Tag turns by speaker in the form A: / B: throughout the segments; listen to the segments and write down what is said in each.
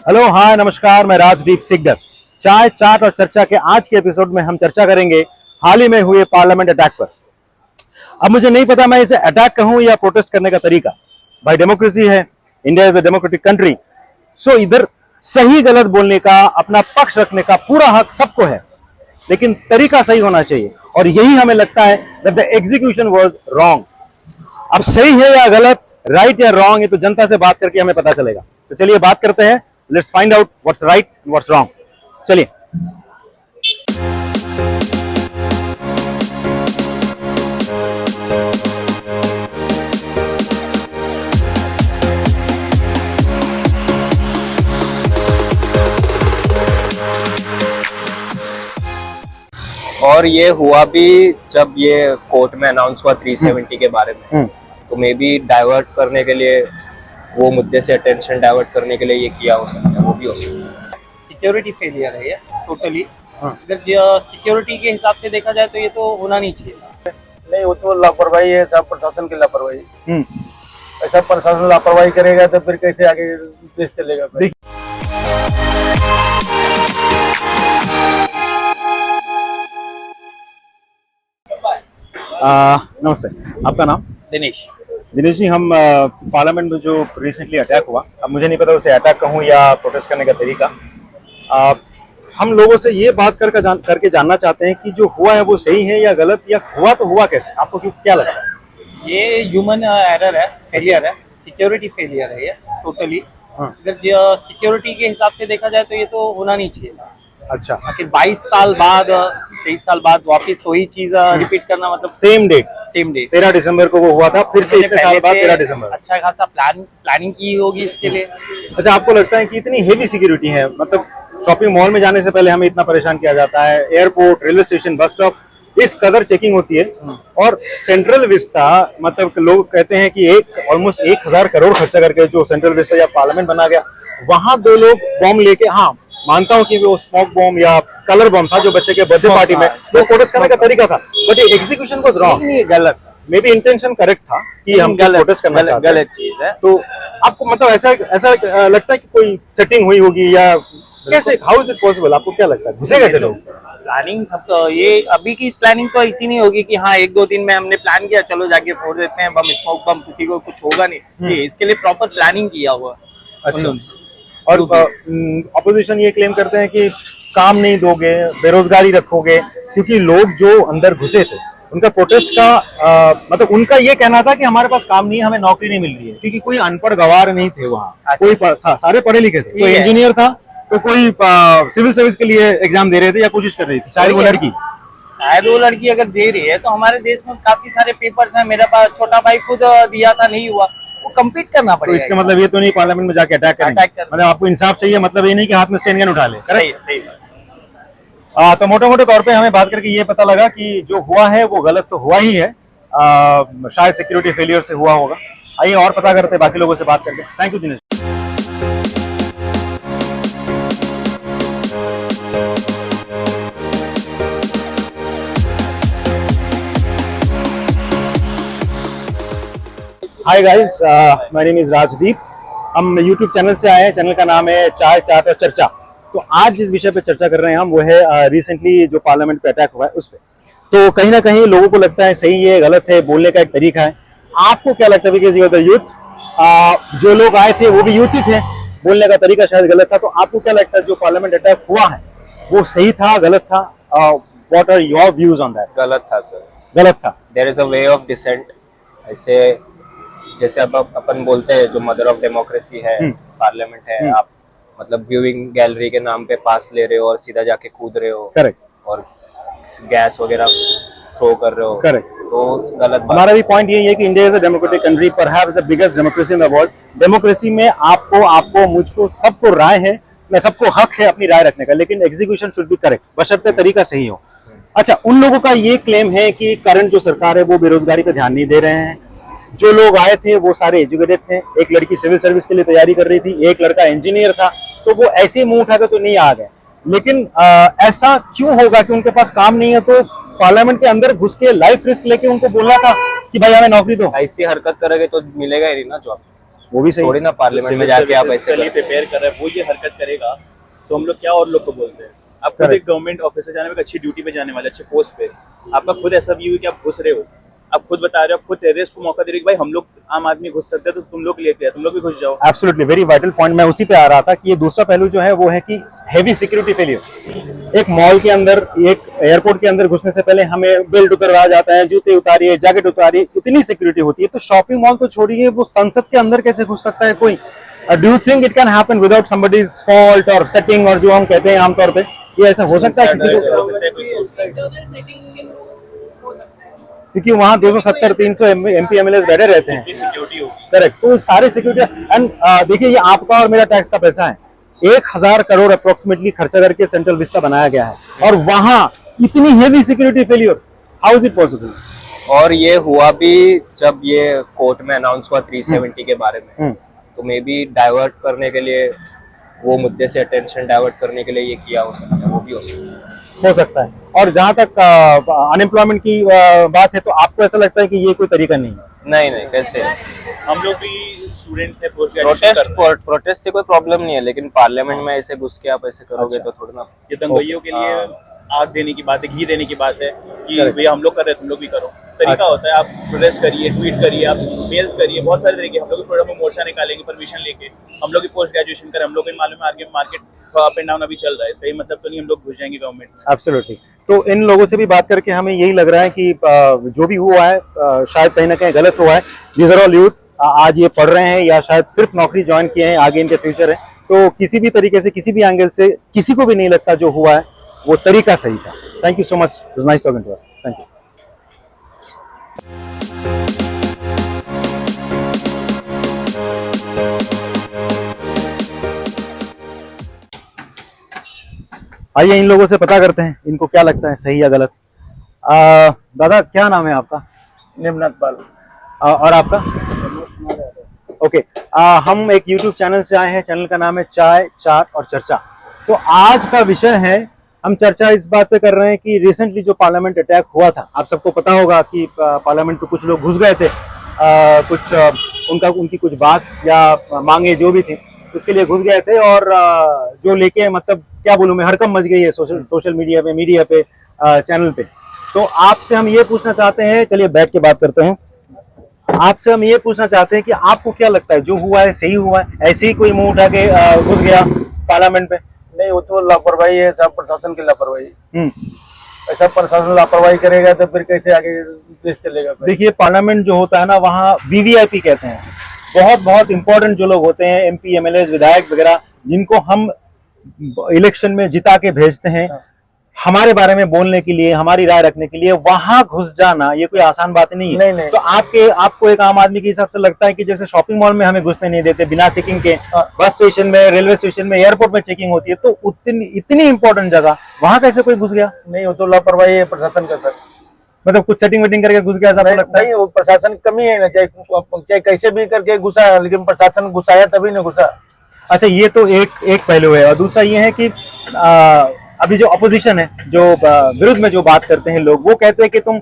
A: Hello, हाय, नमस्कार। मैं राजदीप सिकदर। चाय चाट और चर्चा के आज के एपिसोड में हम चर्चा करेंगे हाल ही में हुए पार्लियामेंट अटैक पर। अब मुझे नहीं पता मैं इसे अटैक कहूं या प्रोटेस्ट करने का तरीका। भाई, डेमोक्रेसी है, India is a democratic country, so इधर सही गलत बोलने का, अपना पक्ष रखने का पूरा हक सबको है, लेकिन तरीका सही होना चाहिए। और यही हमें लगता है that the execution was wrong. अब सही है या गलत, राइट या रॉन्ग, ये तो जनता से बात करके हमें पता चलेगा। तो चलिए बात करते हैं। Let's find out what's right and what's wrong. चलिए।
B: और ये हुआ भी जब ये कोर्ट में अनाउंस हुआ 370 के बारे में, तो मे बी डाइवर्ट करने के लिए, वो मुद्दे से अटेंशन डाइवर्ट करने के लिए ये किया हो सकता है, वो भी हो सकता है।
C: सिक्योरिटी फेलियर है ये टोटली। अगर सिक्योरिटी के हिसाब से देखा जाए तो ये तो होना नहीं चाहिए।
D: नहीं, वो तो लापरवाही है, सब प्रशासन की लापरवाही। ऐसा प्रशासन लापरवाही करेगा तो फिर कैसे आगे देश चलेगा?
A: नमस्ते, आपका नाम?
C: दिनेश।
A: दिनेश जी, हम पार्लियामेंट में जो रिसेंटली अटैक हुआ, अब मुझे नहीं पता उसे अटैक कहूँ या प्रोटेस्ट करने का तरीका। हम लोगों से ये बात करके जानना चाहते हैं कि जो हुआ है वो सही है या गलत, या हुआ तो हुआ कैसे? आपको क्या लगता है?
C: ये ह्यूमन एरर है, फेलियर है, सिक्योरिटी फेलियर है ये टोटली। अगर सिक्योरिटी के हिसाब से देखा जाए तो ये तो होना नहीं चाहिए।
A: अच्छा,
C: आखिर 22 साल बाद, 23 साल बाद वापिस वही चीज रिपीट करना, मतलब
A: सेम डेट 13 दिसंबर को वो हुआ था, फिर से इतने साल बाद 13 दिसंबर।
C: अच्छा खासा प्लानिंग की होगी इसके लिए।
A: अच्छा, आपको लगता है कि इतनी हेवी सिक्योरिटी है? मतलब शॉपिंग मॉल में जाने से पहले हमें इतना परेशान किया जाता है, airport, railway station, bus stop, इस कदर चेकिंग होती है। और सेंट्रल विस्ता, मतलब लोग कहते हैं कि ऑलमोस्ट 1000 करोड़ खर्चा करके जो सेंट्रल विस्ता या पार्लियामेंट बना गया, वहां 2 लोग बॉम्ब लेके, हाँ मानता हूं कि वो स्मोक बॉम्ब या कलर बॉम्ब था जो बच्चे के बर्थडे पार्टी में, वो प्रोटेस्ट करने का तरीका था, बट ये एग्जीक्यूशन वाज रॉन्ग।
C: गलत,
A: मे बी इंटेंशन करेक्ट था कि हम प्रोटेस्ट करना चाहते हैं।
C: गलत चीज है।
A: तो आपको मतलब ऐसा लगता है कि कोई सेटिंग हुई होगी, या कैसे, हाउ इज इट पॉसिबल? आपको क्या लगता है घुसे कैसे लोग?
C: प्लानिंग सब तो, ये अभी की प्लानिंग तो ऐसी नहीं होगी कि हाँ 1-2 दिन में हमने प्लान किया, चलो जाके फोड़ देते हैं बम, स्मोक बम, किसी को कुछ होगा नहीं। ये इसके लिए प्रॉपर प्लानिंग किया हुआ।
A: अच्छा। और अपोजिशन ये क्लेम करते हैं कि काम नहीं दोगे, बेरोजगारी रखोगे, क्योंकि लोग जो अंदर घुसे थे उनका प्रोटेस्ट का मतलब उनका ये कहना था कि हमारे पास काम नहीं है, हमें नौकरी नहीं मिल रही है, क्योंकि कोई अनपढ़ गवार नहीं थे वहाँ। कोई सारे पढ़े लिखे थे, कोई इंजीनियर था तो कोई सिविल सर्विस के लिए एग्जाम दे रहे थे या कोशिश कर रही थी। शायद वो लड़की
C: अगर दे रही है तो हमारे देश में काफी सारे पेपर्स हैं। मेरा पास छोटा भाई खुद दिया था, नहीं हुआ, वो कम्पीट करना
A: तो
C: पड़ेगा।
A: इसका मतलब ये तो नहीं पार्लियामेंट में जाके अटैक करेंगे। मतलब आपको इंसाफ चाहिए, मतलब ये नहीं कि हाथ में स्टैंड गन उठा ले।
C: सही।
A: तो मोटे तौर पे हमें बात करके ये पता लगा कि जो हुआ है वो गलत तो हुआ ही है, शायद सिक्योरिटी फेलियर से हुआ होगा। आइए और पता करते हैं बाकी लोगों से बात करके। Thank you Dinesh. Hi guys, my name is Rajdeep. हम यूट्यूब चैनल से आए हैं, चैनल का नाम है चाय चाट और चर्चा। तो आज जिस विषय पे चर्चा कर रहे हैं हम, वो है रिसेंटली जो पार्लियामेंट पे अटैक हुआ है उस पे। तो कहीं ना कहीं लोगों को लगता है सही है गलत है, बोलने का एक तरीका है। आपको क्या लगता है? Because you are the youth, जो लोग आए थे वो भी यूथ ही थे, बोलने का तरीका शायद गलत था। तो आपको क्या लगता है जो पार्लियामेंट अटैक हुआ है वो सही था, गलत था? What are your views on that?
B: गलत था सर,
A: गलत था।
B: There is a way of dissent. ऐसे जैसे अब अपन बोलते हैं जो मदर ऑफ डेमोक्रेसी है पार्लियामेंट है, आप मतलब व्यूइंग गैलरी के नाम पे पास ले रहे हो और सीधा जाके कूद रहे हो।
A: करेक्ट।
B: और गैस वगैरह थ्रो कर रहे हो।
A: करेक्ट।
B: तो गलत बात।
A: हमारा भी पॉइंट यही है कि India is a democratic country, perhaps the biggest democracy in the world. Democracy में आपको मुझको सबको राय है, सबको हक है अपनी राय रखने का, लेकिन एग्जीक्यूशन शुड बी करेक्ट, बशर्ते तरीका सही हो। अच्छा, उन लोगों का ये क्लेम है कि करंट जो सरकार है वो बेरोजगारी पे ध्यान नहीं दे रहे हैं। जो लोग आए थे वो सारे एजुकेटेड थे। एक लड़की सिविल सर्विस के लिए तैयारी कर रही थी, एक लड़का इंजीनियर था, तो वो ऐसे ही मुंह उठाकर तो नहीं आ गए। लेकिन ऐसा क्यों होगा कि उनके पास काम नहीं है तो पार्लियामेंट के अंदर घुस के लाइफ रिस्क लेके उनको बोलना था कि भाई हमें नौकरी दो?
B: ऐसी हरकत करोगे तो मिलेगा ही नहीं ना जॉब।
A: वो भी सही
B: थोड़ी ना पार्लियामेंट में जाके आप ऐसे करें।
E: प्रिपेयर कर रहे हैं, वो ये हरकत करेगा तो हम लोग क्या और लोग को बोलते हैं। आप खुद एक गवर्नमेंट ऑफिसर जाने में अच्छी ड्यूटी पे जाने वाले, अच्छे पोस्ट पे, आपका खुद ऐसा व्यू है कि आप घुस रहे हो, आप खुद बता रहे हो, आप खुद टेररिस्ट को मौका दे रहे हो कि भाई हम लोग आम आदमी घुस सकते हैं तो तुम लोग लेते हैं, तुम लोग भी घुस जाओ।
A: Absolutely, very vital point. मैं उसी पे आ रहा था कि ये दूसरा पहलू जो है वो है कि हेवी सिक्योरिटी फेलियर। एक मॉल के अंदर, एक एयरपोर्ट के अंदर घुसने से पहले हमें बेल्ट उतरवा जाता है, जूते उतारिए, जैकेट उतारिए, इतनी सिक्योरिटी होती है। तो शॉपिंग मॉल तो छोड़िए, वो संसद के अंदर कैसे घुस सकता है कोई? Do you think it can happen without somebody's fault और सेटिंग, और जो हम कहते हैं आमतौर पे, ये ऐसा हो सकता है किसी को? क्योंकि वहाँ 270 300 एमपी एमएलए बैठे रहते हैं।
E: सिक्योरिटी होगी।
A: करेक्ट। तो सारे सिक्योरिटी एंड देखिए, ये आपका और मेरा टैक्स का पैसा है। 1000 करोड़ अप्रोक्सीमेटली खर्चा करके सेंट्रल विस्टा बनाया गया है, और वहां इतनी heavy security failure, how is it possible?
B: और ये हुआ भी जब ये कोर्ट में अनाउंस हुआ 370 के बारे में, तो मे बी डाइवर्ट करने के लिए, वो मुद्दे से अटेंशन डाइवर्ट करने के लिए ये किया हो सकता है, वो भी हो सकता है।
A: और जहां तक अनएम्प्लॉयमेंट की बात है, तो आपको ऐसा लगता है कि ये कोई तरीका नहीं है?
B: नहीं, कैसे?
E: हम लोग भी स्टूडेंट्स हैं, पोस्ट ग्रेजुएशन कर रहे हैं।
B: प्रोटेस्ट से कोई प्रॉब्लम नहीं है, लेकिन पार्लियामेंट में ऐसे घुस के आप ऐसे करोगे तो थोड़ा ना।
E: ये दंगइयों के लिए आग देने की बात है, घी देने की बात है कि भैया हम लोग कर रहे हैं, तुम लोग भी करो। तरीका होता है, आप प्रोटेस्ट करिए, ट्वीट करिए, आप मेल्स करिए, बहुत सारे तरीके। हम लोग भी प्रोग्राम में मोर्चा निकालेंगे परमिशन लेके, हम लोग भी पोस्ट ग्रेजुएशन करें, हम लोग को मालूम है आगे मार्केट अप एंड डाउन अभी चल रहा है, इसका ये मतलब तो नहीं हम लोग घुस जाएंगे गवर्नमेंट में।
A: एब्सोल्युटली। तो इन लोगों से भी बात करके हमें यही लग रहा है कि जो भी हुआ है शायद कहीं ना कहीं गलत हुआ है। दीज आर ऑल यूथ, आज ये पढ़ रहे हैं या शायद सिर्फ नौकरी ज्वाइन किए हैं, आगे इनके फ्यूचर है। तो किसी भी तरीके से, किसी भी एंगल से किसी को भी नहीं लगता जो हुआ है वो तरीका सही था। Thank you so much, it was nice talking to us. Thank you. आइए इन लोगों से पता करते हैं इनको क्या लगता है, सही या गलत। दादा, क्या नाम है आपका?
D: निम्नाथ पाल।
A: और आपका? ओके। हम एक YouTube चैनल से आए हैं। चैनल का नाम है चाय, चाट और चर्चा। तो आज का विषय है, हम चर्चा इस बात पे कर रहे हैं कि रिसेंटली जो पार्लियामेंट अटैक हुआ था, आप सबको पता होगा कि पार्लियामेंट में कुछ लोग घुस गए थे, कुछ उनकी कुछ बात या मांगे जो भी थी उसके लिए घुस गए थे, और जो लेके, मतलब क्या बोलूं मैं, हड़कंप मच गई है सोशल मीडिया पे, चैनल पे। तो आपसे हम ये पूछना चाहते हैं, चलिए बैठ के बात करते हैं। आपसे हम ये पूछना चाहते हैं कि आपको क्या लगता है, जो हुआ है सही हुआ है? ऐसे ही कोई मुंह उठा के घुस गया पार्लियामेंट पे?
D: नहीं, वो तो लापरवाही है, सब प्रशासन की लापरवाही। ऐसा प्रशासन लापरवाही करेगा तो फिर कैसे आगे देश चलेगा?
A: देखिए, पार्लियामेंट जो होता है ना, वहाँ वीवीआईपी कहते हैं, बहुत बहुत इंपॉर्टेंट जो लोग होते हैं, एमपी एमएलए विधायक वगैरह, जिनको हम इलेक्शन में जिता के भेजते हैं हमारे बारे में बोलने के लिए, हमारी राय रखने के लिए, वहां घुस जाना ये कोई आसान बात नहीं है।
D: नहीं।
A: तो आपको एक आम आदमी के हिसाब से लगता है कि जैसे शॉपिंग मॉल में हमें घुसने नहीं देते बिना चेकिंग के, बस स्टेशन में, रेलवे स्टेशन में, एयरपोर्ट में चेकिंग होती है, तो इतनी इंपॉर्टेंट जगह वहां कैसे कोई घुस गया?
D: नहीं, वो तो लापरवाही है प्रशासन का सर।
A: मतलब कुछ सेटिंग वेटिंग करके घुस गया, ऐसा आपको लगता है?
D: नहीं, वो प्रशासन की कमी है ना, चाहे कैसे भी करके घुसा, लेकिन प्रशासन घुसाया तभी ना घुसा।
A: अच्छा, ये तो एक पहलू है। और दूसरा ये है कि अभी जो अपोजिशन है, जो विरुद्ध में जो बात करते हैं लोग, वो कहते हैं कि तुम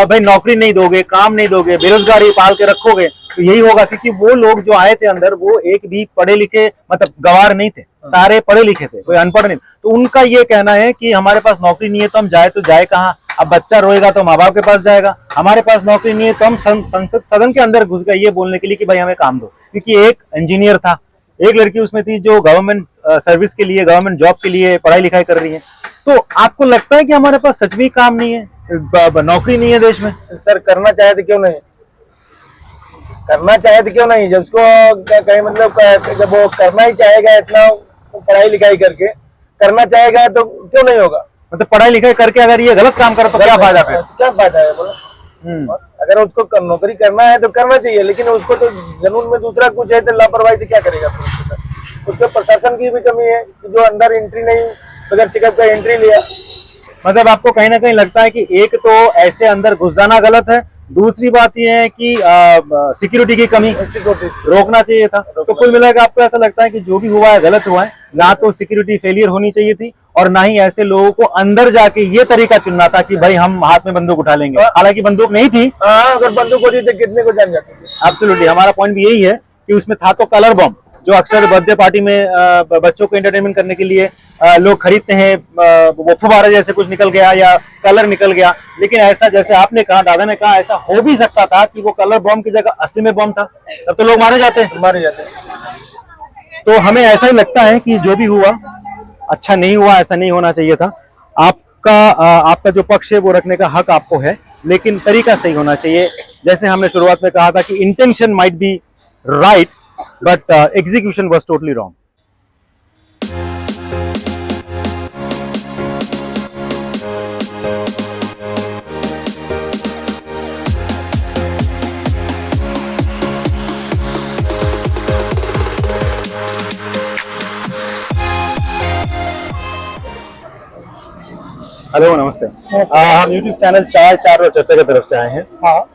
A: भाई नौकरी नहीं दोगे, काम नहीं दोगे, बेरोजगारी पाल के रखोगे, तो यही होगा। क्योंकि वो लोग जो आए थे अंदर, वो एक भी पढ़े लिखे, मतलब गवार नहीं थे, सारे पढ़े लिखे थे, कोई अनपढ़ नहीं। तो उनका ये कहना है कि हमारे पास नौकरी नहीं है तो हम जाए तो जाए कहाँ? अब बच्चा रोएगा तो माँ बाप के पास जाएगा। हमारे पास नौकरी नहीं है तो हम संसद सदन के अंदर घुस गए ये बोलने के लिए कि भाई हमें काम दो। क्योंकि एक इंजीनियर था, एक लड़की उसमें थी जो गवर्नमेंट सर्विस के लिए, गवर्नमेंट जॉब के लिए पढ़ाई लिखाई कर रही है। तो आपको लगता है कि हमारे पास सच में काम नहीं है, नौकरी नहीं है देश में?
D: सर, करना चाहे तो क्यों नहीं, करना चाहे तो क्यों नहीं? जब उसको कहीं मतलब जब वो करना ही चाहेगा, इतना पढ़ाई लिखाई करके करना चाहेगा तो क्यों नहीं होगा?
A: मतलब पढ़ाई लिखाई करके अगर ये गलत काम करे तो क्या फायदा फिर?
D: क्या फायदा है बोलो? अगर उसको नौकरी करना है तो करना चाहिए, लेकिन उसको तो जनून में दूसरा कुछ है तो लापरवाही से क्या करेगा? उसके प्रशासन की भी कमी है कि जो अंदर एंट्री नहीं, बगैर चेकअप का एंट्री लिया।
A: मतलब आपको कहीं ना कहीं लगता है कि एक तो ऐसे अंदर घुस जाना गलत है, दूसरी बात यह है कि सिक्योरिटी की कमी, रोकना चाहिए था। तो कुल मिलाकर आपको ऐसा लगता है कि जो भी हुआ है गलत हुआ है, ना तो सिक्योरिटी फेलियर होनी चाहिए थी, और ना ही ऐसे लोगों को अंदर जाके ये तरीका चुनना था कि भाई हम हाथ में बंदूक उठा लेंगे। हालांकि बंदूक नहीं थी।
D: अगर बंदूक होती तो कितने को जान जाते थे।
A: एब्सोल्युटली, हमारा पॉइंट भी यही है कि उसमें था तो कलर बॉम्ब, जो अक्सर बर्थडे पार्टी में बच्चों को एंटरटेनमेंट करने के लिए लोग खरीदते हैं, वो फुब्बारा जैसे कुछ निकल गया या कलर निकल गया। लेकिन ऐसा जैसे आपने कहा, दादा ने कहा, ऐसा हो भी सकता था कि वो कलर बॉम्ब की जगह असली में बॉम्ब था, तब तो लोग मारे जाते। तो हमें ऐसा ही लगता है कि जो भी हुआ अच्छा नहीं हुआ, ऐसा नहीं होना चाहिए था। आपका जो पक्ष है वो रखने का हक आपको है, लेकिन तरीका सही होना चाहिए। जैसे हमने शुरुआत में कहा था कि intention might be right but execution was totally wrong. Hello, नमस्ते। हम यूट्यूब चैनल चाय चार और चर्चा की तरफ से आए हैं।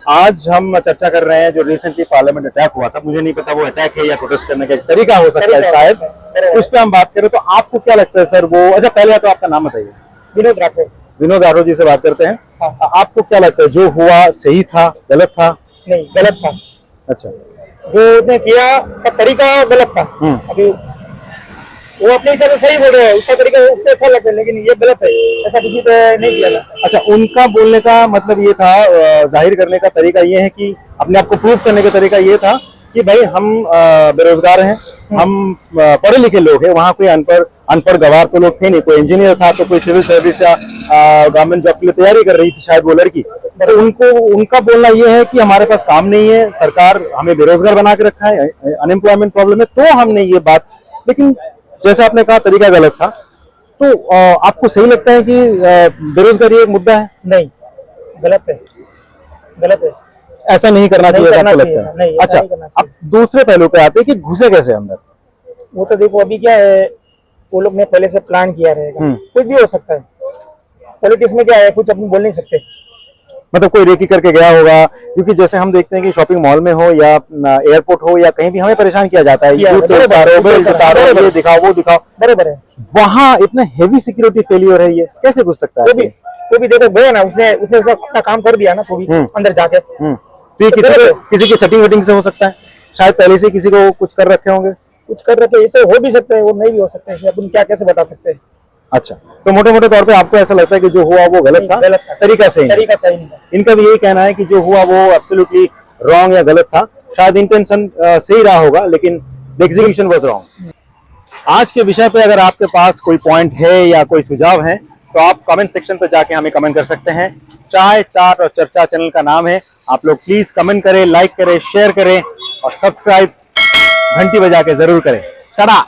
A: आज हम चर्चा कर रहे हैं जो रिसेंटली पार्लियामेंट अटैक हुआ था। मुझे नहीं पता वो अटैक है या प्रोटेस्ट करने का एक तरीका हो सकता है शायद, उस पर हम बात करें। तो आपको क्या लगता है सर वो, अच्छा पहले तो आपका नाम बताइए।
D: विनोद राठौर।
A: विनोद राठौर जी से बात करते हैं। आपको क्या लगता है जो हुआ सही था, गलत था?
D: नहीं, गलत था।
A: अच्छा,
D: जो उसने किया उसका तरीका गलत था। अभी वो अपने हिसाब से सही बोल रहे हैं, उसका तरीका उसको अच्छा लगता है, लेकिन ये गलत है, ऐसा किसी पे नहीं किया था।
A: अच्छा, उनका बोलने का मतलब ये था, जाहिर करने का तरीका ये है कि अपने आप को प्रूफ करने का तरीका ये था कि भाई हम बेरोजगार हैं, हम पढ़े लिखे लोग हैं। वहाँ कोई अनपढ़ गवार तो लोग थे नहीं, कोई इंजीनियर था तो कोई सिविल सर्विस या गवर्नमेंट जॉब के लिए तैयारी कर रही थी शायद वो लड़की। तो उनका बोलना ये है कि हमारे पास काम नहीं है, सरकार हमें बेरोजगार बना के रखा है, अनएम्प्लॉयमेंट प्रॉब्लम है, तो हमने ये बात। लेकिन जैसे आपने कहा तरीका गलत था, तो आपको सही लगता है कि बेरोजगारी एक मुद्दा है?
D: नहीं, गलत है, गलत है।
A: ऐसा नहीं करना चाहिए, आपको लगता है?
D: नहीं,
A: अच्छा, अब दूसरे पहलू पे आते हैं कि घुसे कैसे अंदर।
D: वो तो देखो अभी क्या है, वो लोग ने पहले से प्लान किया रहेगा, कुछ भी हो सकता है। पॉलिटिक्स में क्या है, कुछ अपन बोल नहीं सकते।
A: मतलब कोई रेकी करके गया होगा, क्योंकि जैसे हम देखते हैं कि शॉपिंग मॉल में हो या एयरपोर्ट हो या कहीं भी हमें परेशान किया जाता है, ये दिखाओ वो दिखाओ।
D: बराबर है।
A: वहाँ इतना हेवी सिक्योरिटी फेलियर है, ये कैसे घुस सकता है?
D: वो भी देखो गया ना, उसने अपना काम कर दिया ना, वो भी अंदर जाके।
A: तो ये किसी की सेटिंग वेटिंग से हो सकता है, शायद पहले से किसी को कुछ कर रखे होंगे,
D: कुछ कर रखे, ऐसे हो भी सकते हैं, वो नहीं भी हो सकते हैं, अपन क्या कैसे बता सकते हैं।
A: अच्छा, तो मोटे मोटे तौर पे आपको ऐसा लगता है कि जो हुआ वो गलत था, तरीका सही
D: नहीं था।
A: इनका भी यही कहना है कि जो हुआ वो एब्सोल्युटली रॉन्ग या गलत था। शायद इंटेंशन सही रहा होगा, लेकिन एग्जीक्यूशन वाज रॉन्ग। आज के विषय पे अगर आपके पास कोई पॉइंट है या कोई सुझाव है तो आप कमेंट सेक्शन पे जाके हमें कमेंट कर सकते हैं। चाय चाट और चर्चा चैनल का नाम है। आप लोग प्लीज कमेंट करें, लाइक करें, शेयर करें और सब्सक्राइब घंटी बजा के जरूर करें। टाटा।